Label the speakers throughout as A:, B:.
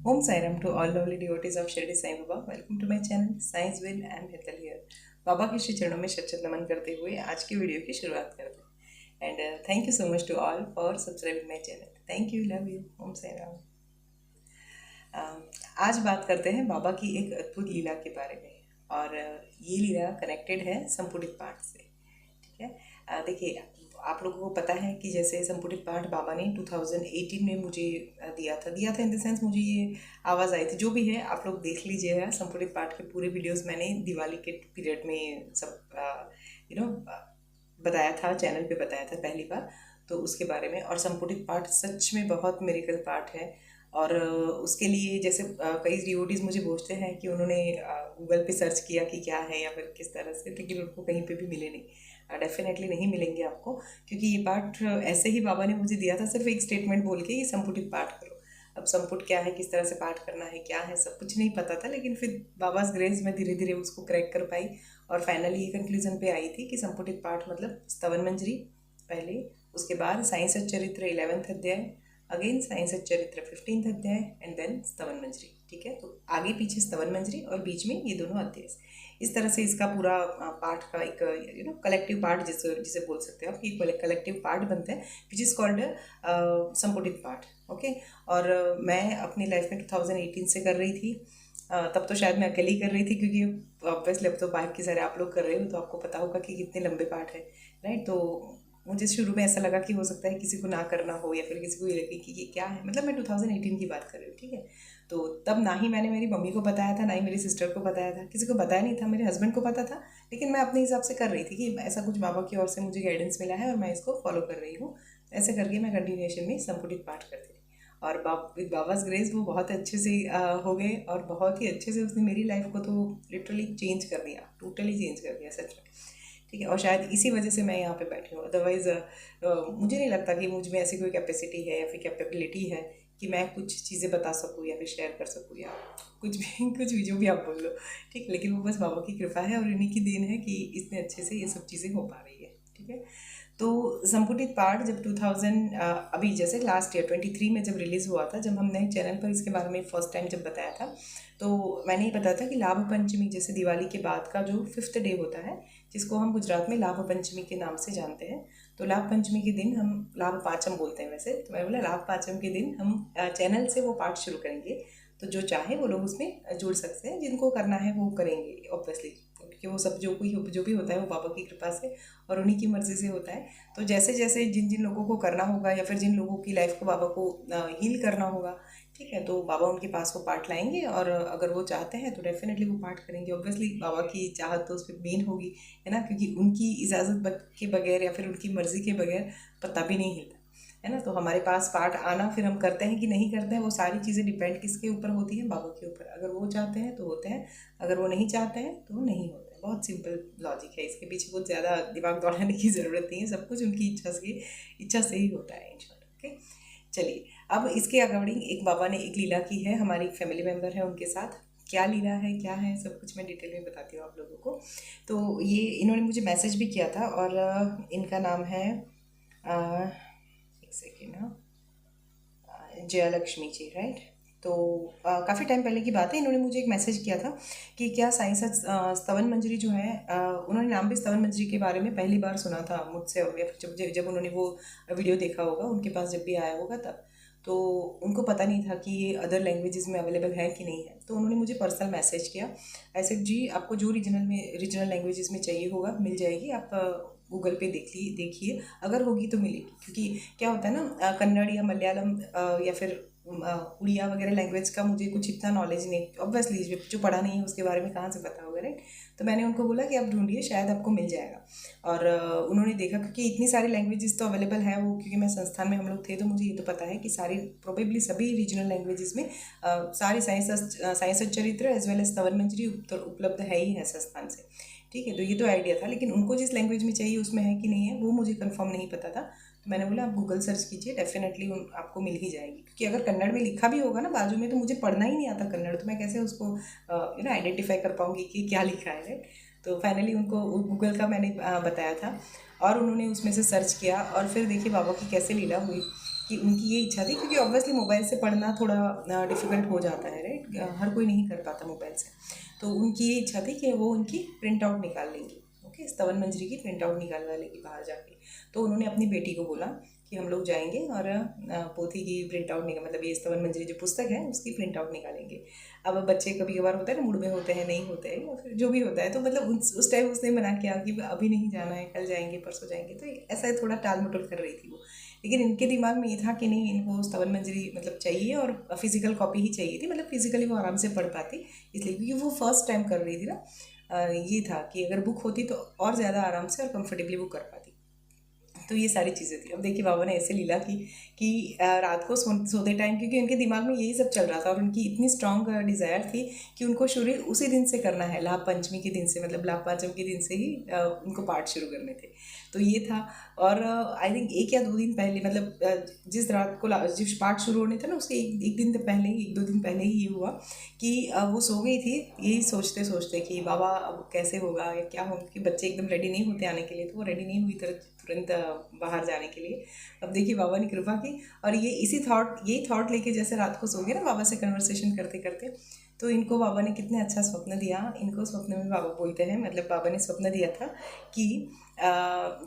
A: Om Sairam to all lovely devotees of Shirdi Sai Baba. Welcome to my channel Science Will. I am Hetal here. बाबा के श्री चरणों में शत नमन करते हुए आज की वीडियो की शुरुआत करते हैं and thank you so much to all for subscribing my channel. Thank you, love you. Om Sai Ram. आज बात करते हैं बाबा की एक अद्भुत लीला के बारे में और ये लीला कनेक्टेड है संपुटित पाठ से. ठीक है. देखिए, आप लोगों को पता है कि जैसे संपुटित पाठ बाबा ने 2018 में मुझे दिया था इन द सेंस मुझे ये आवाज़ आई थी. जो भी है आप लोग देख लीजिएगा. संपुटित पाठ के पूरे वीडियोस मैंने दिवाली के पीरियड में सब बताया था, चैनल पे बताया था पहली बार तो उसके बारे में. और संपुटित पाठ सच में बहुत मिरेकल पाठ है और उसके लिए जैसे कई डिवोटीज़ मुझे पूछते हैं कि उन्होंने गूगल पे सर्च किया कि क्या है या फिर किस तरह से, लेकिन उनको कहीं पे भी मिले नहीं. डेफिनेटली नहीं मिलेंगे आपको, क्योंकि ये पाठ ऐसे ही बाबा ने मुझे दिया था सिर्फ एक स्टेटमेंट बोल के ये संपुटित पाठ करो. अब संपुट क्या है, किस तरह से पाठ करना है, क्या है, सब कुछ नहीं पता था. लेकिन फिर बाबाज ग्रेस में धीरे धीरे उसको क्रैक कर पाई और फाइनली ये कंक्लूजन पे आई थी कि संपुटित पाठ मतलब स्तवन मंजरी पहले, उसके बाद साई सच्चरित्र 11th अध्याय, अगेन साई सच्चरित्र 15th अध्याय एंड देन स्तवन मंजरी. ठीक है. तो आगे पीछे स्तवन मंजरी और बीच में ये दोनों अध्याय. इस तरह से इसका पूरा पाठ का एक कलेक्टिव पार्ट जिसे बोल सकते हैं आप, ये कलेक्टिव पार्ट बनता है विच इज़ कॉल्ड संपुटित पाठ. ओके. और मैं अपनी लाइफ में 2018 से कर रही थी. तब तो शायद मैं अकेली कर रही थी, क्योंकि ऑब्वियसली अब तो बाकी सारे आप लोग कर रहे हो तो आपको पता होगा कि कितने लंबे पाठ है. राइट. तो मुझे शुरू में ऐसा लगा कि हो सकता है किसी को ना करना हो या फिर किसी को ये लगे कि ये क्या है. मतलब मैं 2018 की बात कर रही हूँ. ठीक है. तो तब ना ही मैंने मेरी मम्मी को बताया था, ना ही मेरी सिस्टर को बताया था, किसी को बताया नहीं था. मेरे हस्बैंड को पता था, लेकिन मैं अपने हिसाब से कर रही थी कि ऐसा कुछ बाबा की ओर से मुझे गाइडेंस मिला है और मैं इसको फॉलो कर रही हूँ. ऐसे करके मैं कंटिन्यूएशन में संपुटित पाठ करती थी और विद बाबाज ग्रेस वो बहुत अच्छे से हो गए और बहुत ही अच्छे से उसने मेरी लाइफ को तो लिटरली चेंज कर दिया, टोटली चेंज कर दिया सच में. ठीक है. और शायद इसी वजह से मैं यहाँ पे बैठी हूँ. अदरवाइज़ मुझे नहीं लगता कि मुझ में ऐसी कोई कैपेसिटी है या फिर कैपेबिलिटी है कि मैं कुछ चीज़ें बता सकूँ या फिर शेयर कर सकूँ या कुछ भी जो भी आप बोल लो. ठीक है. लेकिन वो बस बाबा की कृपा है और इन्हीं की देन है कि इतने अच्छे से ये सब चीज़ें हो पा रही है. ठीक है. तो संपुटित पाठ जब 2000 अभी जैसे लास्ट ईयर 23 में जब रिलीज़ हुआ था, जब हमने चैनल पर इसके बारे में फर्स्ट टाइम जब बताया था, तो मैंने ये बताया था कि लाभ पंचमी जैसे दिवाली के बाद का जो 5th डे होता है, जिसको हम गुजरात में लाभ पंचमी के नाम से जानते हैं. तो लाभ पंचमी के दिन हम लाभ पाँचम बोलते हैं वैसे, तो मैं बोला लाभ पाँचम के दिन हम चैनल से वो पाठ शुरू करेंगे. तो जो चाहे वो लोग उसमें जुड़ सकते हैं, जिनको करना है वो करेंगे ऑब्वियसली, क्योंकि वो सब जो भी होता है वो बाबा की कृपा से और उन्हीं की मर्ज़ी से होता है. तो जैसे जैसे जिन जिन लोगों को करना होगा या फिर जिन लोगों की लाइफ को बाबा को हील करना होगा, ठीक है, तो बाबा उनके पास वो पाठ लाएंगे और अगर वो चाहते हैं तो डेफिनेटली वो पाठ करेंगे. ऑब्वियसली बाबा की चाहत तो उस पर मेन होगी, है ना, क्योंकि उनकी इजाज़त के बगैर या फिर उनकी मर्ज़ी के बगैर पता भी नहीं हिलता, है ना. तो हमारे पास पाठ आना, फिर हम करते हैं कि नहीं करते हैं, वो सारी चीज़ें डिपेंड किसके ऊपर होती हैं, बाबा के ऊपर. अगर वो चाहते हैं तो होते हैं, अगर वो नहीं चाहते हैं तो नहीं होते. बहुत सिंपल लॉजिक है, इसके पीछे कुछ ज़्यादा दिमाग दौड़ाने की ज़रूरत नहीं है. सब कुछ उनकी इच्छा से ही होता है इन शॉर्ट. ओके. चलिए, अब इसके अकॉर्डिंग एक बाबा ने एक लीला की है, हमारी फैमिली मेम्बर है उनके साथ. क्या लीला है, क्या है, सब कुछ मैं डिटेल में बताती हूँ आप लोगों को. तो ये इन्होंने मुझे मैसेज भी किया था और इनका नाम है एक सेकेंड, हाँ, जया लक्ष्मी जी. राइट. तो काफ़ी टाइम पहले की बात है, इन्होंने मुझे एक मैसेज किया था कि क्या साईं सच स्तवन मंजरी जो है, उन्होंने नाम भी स्तवन मंजरी के बारे में पहली बार सुना था मुझसे, और जब उन्होंने वो वीडियो देखा होगा, उनके पास जब भी आया होगा तब, तो उनको पता नहीं था कि ये अदर लैंग्वेजेस में अवेलेबल है कि नहीं है. तो उन्होंने मुझे पर्सनल मैसेज किया, ऐसे जी आपको जो रीजनल लैंग्वेजेस में चाहिए होगा मिल जाएगी, आप गूगल पे देखिए, अगर होगी तो मिलेगी. क्योंकि क्या होता है ना, कन्नड़ या मलयालम या फिर उड़िया वगैरह लैंग्वेज का मुझे कुछ इतना नॉलेज नहीं. ऑब्वियसली जो पढ़ा नहीं है उसके बारे में कहाँ से पता होगा. राइट. तो मैंने उनको बोला कि आप ढूंढिए, शायद आपको मिल जाएगा. और उन्होंने देखा, क्योंकि इतनी सारी लैंग्वेजेस तो अवेलेबल है, वो क्योंकि मैं संस्थान में हम लोग थे तो मुझे ये तो पता है कि सारी प्रोबेबली सभी रीजनल लैंग्वेजेस में सारी साइंस चरित्र एज वेल एज स्तवन मंजरी उपलब्ध है ही है संस्थान से. ठीक है. तो ये तो आइडिया था, लेकिन उनको जिस लैंग्वेज में चाहिए उसमें है कि नहीं है वो मुझे कंफर्म नहीं पता था. तो मैंने बोला आप गूगल सर्च कीजिए, डेफिनेटली आपको मिल ही जाएगी. क्योंकि अगर कन्नड़ में लिखा भी होगा ना बाजू में, तो मुझे पढ़ना ही नहीं आता कन्नड़, तो मैं कैसे उसको आइडेंटिफाई कर पाऊँगी कि क्या लिखा है. राइट. तो फाइनली उनको गूगल का मैंने बताया था और उन्होंने उसमें से सर्च किया और फिर देखिए बाबा की कैसे लीला हुई कि उनकी ये इच्छा थी, क्योंकि ऑब्वियसली मोबाइल से पढ़ना थोड़ा डिफ़िकल्ट हो जाता है, राइट, हर कोई नहीं कर पाता मोबाइल से। तो उनकी ये इच्छा थी कि वो उनकी प्रिंट आउट निकाल लेंगी, ओके, स्तवन मंजरी की प्रिंट आउट निकालवा लेगी बाहर जाके। तो उन्होंने अपनी बेटी को बोला कि हम लोग जाएंगे और पोथी की प्रिंट आउट निकाल, मतलब ये स्तवन मंजरी जो पुस्तक है उसकी प्रिंट आउट निकालेंगे। अब बच्चे कभी कभार होता है ना, मूड में होते हैं, नहीं होते हैं, और फिर जो भी होता है, तो मतलब उस टाइम उसने मना किया कि अभी नहीं जाना है, कल जाएंगे, परसों जाएंगे। तो ऐसा थोड़ा टाल मटोल कर रही थी वो, लेकिन इनके दिमाग में ये था कि नहीं, इनको स्तवन मंजरी मतलब चाहिए, और फिजिकल कॉपी ही चाहिए थी, मतलब फिजिकली वो आराम से पढ़ पाती, इसलिए, क्योंकि वो फर्स्ट टाइम कर रही थी ना। ये था कि अगर बुक होती तो और ज़्यादा आराम से और कंफर्टेबली वो कर पाती। तो ये सारी चीज़ें थी। अब देखिए बाबा ने ऐसे लीला की कि रात को सोते टाइम, क्योंकि उनके दिमाग में यही सब चल रहा था, और उनकी इतनी स्ट्रांग डिज़ायर थी कि उनको शुरू उसी दिन से करना है, लाभ पंचमी के दिन से, मतलब लाभ पांचम के दिन से ही उनको पाठ शुरू करने थे। तो ये था। और आई थिंक 1 या 2 दिन पहले, मतलब जिस रात को जिस पाठ शुरू होने थे ना, उसके एक दिन पहले ही, 1-2 दिन पहले ही ये हुआ कि वो सो गई थी यही सोचते सोचते कि बाबा अब कैसे होगा या क्या होगा, कि बच्चे एकदम रेडी नहीं होते आने के लिए, तो वो रेडी नहीं हुई तुरंत बाहर जाने के लिए। अब देखिए बाबा ने कृपा की, और ये यही थॉट लेके जैसे रात को सो गए ना बाबा से कन्वर्सेशन करते करते, तो इनको बाबा ने कितने अच्छा स्वप्न दिया। इनको स्वप्न में बाबा बोलते हैं, मतलब बाबा ने स्वप्न दिया था कि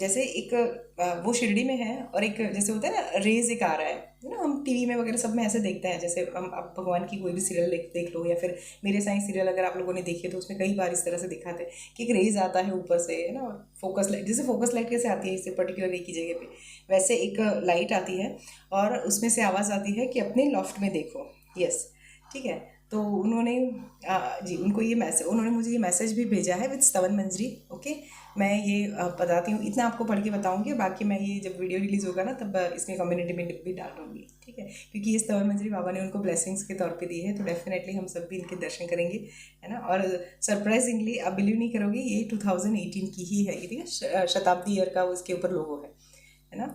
A: जैसे एक वो शिरडी में है, और एक जैसे होता है ना, रेज एक आ रहा है ना, हम टीवी में वगैरह सब में ऐसे देखते हैं, जैसे हम आप भगवान की कोई भी सीरियल देख लो, या फिर मेरे साइंस सीरियल अगर आप लोगों ने देखे तो उसमें कई बार इस तरह से दिखाते हैं कि एक रेज आता है ऊपर से, है ना, फोकस लाइट, जैसे फोकस लाइट कैसे आती है इससे पर्टिकुलर एक ही जगह पे, वैसे एक लाइट आती है, और उसमें से आवाज़ आती है कि अपने लॉफ्ट में देखो। यस, ठीक है। तो उन्होंने जी, उनको ये मैसेज, उन्होंने मुझे ये मैसेज भी भेजा है विद स्तवन मंजरी, ओके। मैं ये बताती हूँ, इतना आपको पढ़ के बताऊँगी, बाकी मैं ये जब वीडियो रिलीज़ होगा ना तब इसमें कम्युनिटी में भी डाल दूँगी, ठीक है, क्योंकि ये स्तवन मंजरी बाबा ने उनको ब्लेसिंग्स के तौर पे दी है, तो डेफिनेटली हम सब भी इनके दर्शन करेंगे, है ना। और सरप्राइजिंगली आप बिलीव नहीं करोगे, ये 2018 की ही है, ये ठीक है, शताब्दी ईयर का उसके ऊपर लोगो है ना।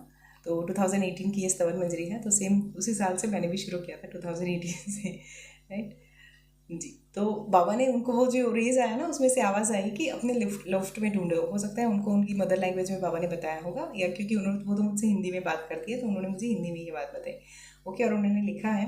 A: तो 2018 की ये स्तवन मंजरी है, तो सेम उसी साल से मैंने भी शुरू किया था, 2018 से, राइट जी। तो बाबा ने उनको वो जो रेज आया ना, उसमें से आवाज़ आई कि अपने लेफ्ट में ढूंढो। हो सकता है उनको उनकी मदर लैंग्वेज में बाबा ने बताया होगा, या क्योंकि उन्होंने, वो तो मुझसे हिंदी में बात करती है, तो उन्होंने मुझे हिंदी में ये बात बताई, ओके। और उन्होंने लिखा है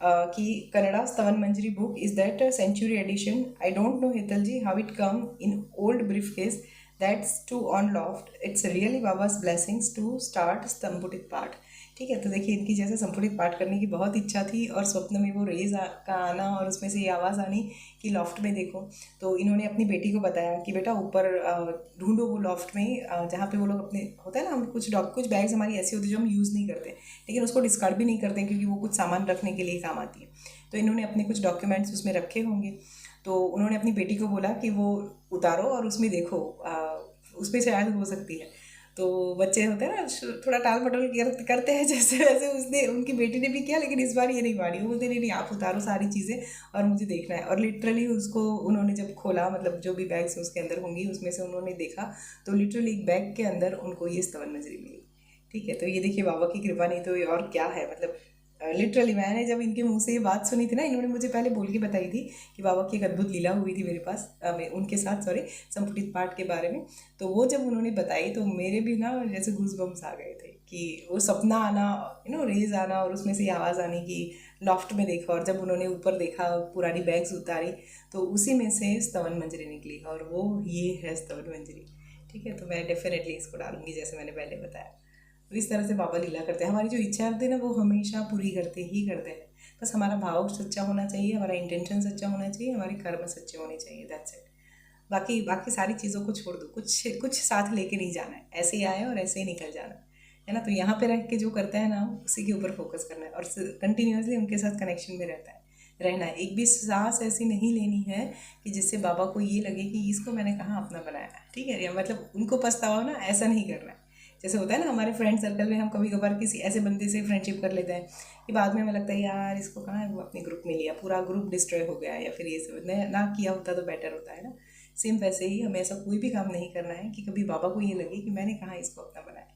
A: कि Kannada Stavan Manjari book is that century edition, I don't know Hital ji how it come in old briefcase that's to on loft, it's really Baba's blessings to start संपुटित पाठ, ठीक है। तो देखिए इनकी जैसे संपुटित पाठ करने की बहुत इच्छा थी, और स्वप्न में वो रेज का आना, और उसमें से ये आवाज़ आनी कि लॉफ्ट में देखो। तो इन्होंने अपनी बेटी को बताया कि बेटा ऊपर ढूंढो वो लॉफ्ट में, जहाँ पे वो लोग अपने, होता है ना, हम कुछ बैग्स हमारी ऐसी होती है जो हम यूज़ नहीं करते, लेकिन उसको डिस्कार्ड भी नहीं करते, क्योंकि वो कुछ सामान रखने के लिए काम आती है। तो इन्होंने अपने कुछ डॉक्यूमेंट्स उसमें रखे होंगे, तो उन्होंने अपनी बेटी को बोला कि वो उतारो और उसमें देखो, उस पर शायद हो सकती है। तो बच्चे होते हैं ना, थोड़ा टाल मटोल करते हैं, जैसे वैसे उसने, उनकी बेटी ने भी किया, लेकिन इस बार ये नहीं मानी, वो बोलते नहीं, आप उतारो सारी चीज़ें और मुझे देखना है। और लिटरली उसको उन्होंने जब खोला, मतलब जो भी बैग्स उसके अंदर होंगी उसमें से उन्होंने देखा, तो लिटरली एक बैग के अंदर उनको ये स्तवन मंजरी मिली, ठीक है। तो ये देखिए बाबा की कृपा, नहीं तो ये और क्या है, मतलब लिटरली मैंने जब इनके मुंह से ये बात सुनी थी ना, इन्होंने मुझे पहले बोल के बताई थी कि बाबा की एक अद्भुत लीला हुई थी मेरे पास, उनके साथ, सॉरी, संपुटित पाठ के बारे में। तो वो जब उन्होंने बताई तो मेरे भी ना जैसे गूज़बम्स आ गए थे, कि वो सपना आना, रेज आना, और उसमें से आवाज़ आने की लॉफ्ट में देखा, और जब उन्होंने ऊपर देखा, पुरानी बैग्स उतारी, तो उसी में से स्तवन मंजरी निकली, और वो ये है स्तवन मंजरी, ठीक है। तो मैं डेफिनेटली इसको डालूंगी, जैसे मैंने पहले बताया। तो इस तरह से बाबा लीला करते हैं, हमारी जो इच्छा होती है ना वो हमेशा पूरी करते हैं। बस हमारा भाव सच्चा होना चाहिए, हमारा इंटेंशन सच्चा होना चाहिए, हमारे कर्म सच्चे होने चाहिए, दैट्स इट। बाकी बाकी सारी चीज़ों को छोड़ दो, कुछ कुछ साथ लेके नहीं जाना है, ऐसे ही आए और ऐसे ही निकल जाना है ना। तो यहाँ पे रह के जो करता है ना, उसी के ऊपर फोकस करना है, और कंटिन्यूसली उनके साथ कनेक्शन में रहना है। एक भी सांस ऐसी नहीं लेनी है कि जिससे बाबा को ये लगे कि इसको मैंने कहाँ अपना बनाया, ठीक है, या मतलब उनको पछतावा ना, ऐसा नहीं करना है। जैसे होता है ना हमारे फ्रेंड सर्कल में, हम कभी कभार किसी ऐसे बंदे से फ्रेंडशिप कर लेते हैं कि बाद में हमें लगता है यार इसको कहाँ है, वो अपने ग्रुप में लिया, पूरा ग्रुप डिस्ट्रॉय हो गया, या फिर ये सब ना किया होता तो बेटर होता है ना। सेम वैसे ही हमें ऐसा कोई भी काम नहीं करना है कि कभी बाबा को ये लगे कि मैंने कहाँ इसको अपना बनाया,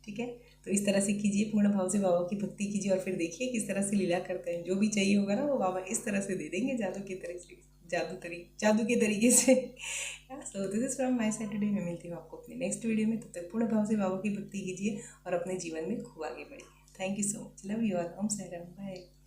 A: ठीक है। तो इस तरह से कीजिए, पूर्ण भाव से बाबा की भक्ति कीजिए, और फिर देखिए किस तरह से लीला करते हैं। जो भी चाहिए होगा ना वो बाबा इस तरह से दे देंगे, जादू के तरीके से। So this is from my side today. मैं मिलती हूँ आपको अपने नेक्स्ट वीडियो में, तब तक पूर्ण भाव से बाबा की भक्ति कीजिए और अपने जीवन में खूब आगे बढ़िए। Thank you so much, love you all, Om Sairam, bye.